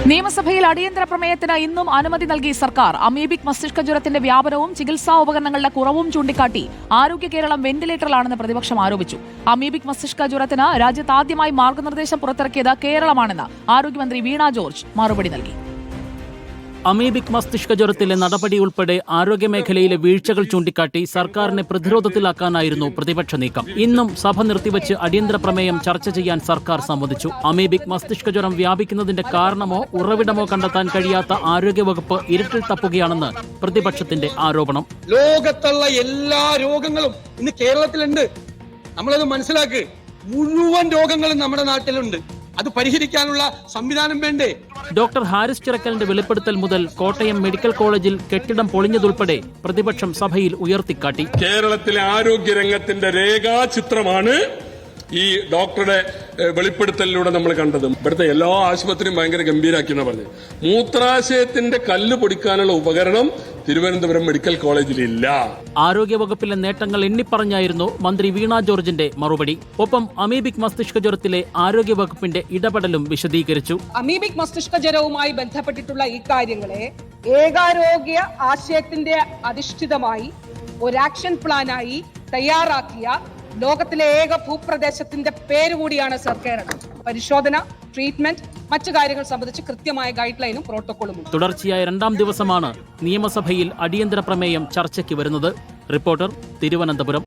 നിയമസഭയിൽ അടിയന്തര പ്രമേയത്തിന് ഇന്നും അനുമതി നൽകി സർക്കാർ. അമീബിക് മസ്തിഷ്ക ജ്വരത്തിന്റെ വ്യാപനവും ചികിത്സാ ഉപകരണങ്ങളുടെ കുറവും ചൂണ്ടിക്കാട്ടി ആരോഗ്യ കേരളം വെന്റിലേറ്ററിലാണെന്ന് പ്രതിപക്ഷം ആരോപിച്ചു. അമീബിക് മസ്തിഷ്ക ജ്വരത്തിന് രാജ്യത്ത് ആദ്യമായി മാർഗനിർദ്ദേശം പുറത്തിറക്കിയത് കേരളമാണെന്ന് ആരോഗ്യമന്ത്രി വീണ ജോർജ് മറുപടി നൽകി. അമീബിക് മസ്തിഷ്ക ജ്വരത്തിലെ നടപടി ഉൾപ്പെടെ ആരോഗ്യമേഖലയിലെ വീഴ്ചകൾ ചൂണ്ടിക്കാട്ടി സർക്കാരിനെ പ്രതിരോധത്തിലാക്കാനായിരുന്നു പ്രതിപക്ഷ നീക്കം. ഇന്നും സഭ നിർത്തിവച്ച് അടിയന്തര പ്രമേയം ചർച്ച ചെയ്യാൻ സർക്കാർ സമ്മതിച്ചു. അമീബിക് മസ്തിഷ്ക ജ്വരം വ്യാപിക്കുന്നതിന്റെ കാരണമോ ഉറവിടമോ കണ്ടെത്താൻ കഴിയാത്ത ആരോഗ്യവകുപ്പ് ഇരുട്ടിൽ തപ്പുകയാണെന്ന് പ്രതിപക്ഷത്തിന്റെ ആരോപണം. ലോകത്തുള്ള എല്ലാ രോഗങ്ങളും ഇന്ന് കേരളത്തിലുണ്ട്. നമ്മളത് മനസ്സിലാക്ക്. മുഴുവൻ രോഗങ്ങളും നമ്മുടെ നാട്ടിലുണ്ട്. അത് പരിഹരിക്കാനുള്ള സംവിധാനം വേണ്ടേ? ഡോക്ടർ ഹാരിസ് ചിറക്കലിന്റെ വെളിപ്പെടുത്തൽ മുതൽ കോട്ടയം മെഡിക്കൽ കോളേജിൽ കെട്ടിടം പൊളിഞ്ഞതുൾപ്പെടെ പ്രതിപക്ഷം സഭയിൽ ഉയർത്തിക്കാട്ടി. കേരളത്തിലെ ആരോഗ്യരംഗത്തിന്റെ രേഖാചിത്രമാണ് ഈ ഡോക്ടറുടെ വെളിപ്പെടുത്തലിലൂടെ നമ്മൾ കണ്ടത്. ഇവിടുത്തെ എല്ലാ ആശുപത്രിയും ഭയങ്കര ഗംഭീരാക്കിയെന്ന് പറഞ്ഞു. മൂത്രാശയത്തിന്റെ കല്ല് പൊടിക്കാനുള്ള ഉപകരണം തിരുവനന്തപുരം മെഡിക്കൽ കോളേജിലില്ല. ആരോഗ്യവകുപ്പിലെ നേട്ടങ്ങൾ എണ്ണിപ്പറഞ്ഞായിരുന്നു മന്ത്രി വീണ ജോർജിന്റെ മറുപടി. ഒപ്പം അമീബിക് മസ്തിഷ്ക ജ്വരത്തിലെ ആരോഗ്യവകുപ്പിന്റെ ഇടപെടലും വിശദീകരിച്ചു. അമീബിക് മസ്തിഷ്ക ജ്വരവുമായി ബന്ധപ്പെട്ടിട്ടുള്ള ഈ കാര്യങ്ങളെ ഏകാരോഗ്യ ആശയത്തിന്റെ അധിഷ്ഠിതമായി ഒരു ആക്ഷൻ പ്ലാനായി തയ്യാറാക്കിയ ലോകത്തിലെ ഏക ഭൂപ്രദേശത്തിന്റെ പേരുകൂടിയാണ് സർ കേരളം. പരിശോധന, ട്രീറ്റ്മെന്റ്, മറ്റു കാര്യങ്ങൾ സംബന്ധിച്ച് കൃത്യമായ ഗൈഡ് ലൈനും പ്രോട്ടോകോളും. തുടർച്ചയായ രണ്ടാം ദിവസമാണ് നിയമസഭയിൽ അടിയന്തര പ്രമേയം ചർച്ചയ്ക്ക് വരുന്നത്. റിപ്പോർട്ടർ, തിരുവനന്തപുരം.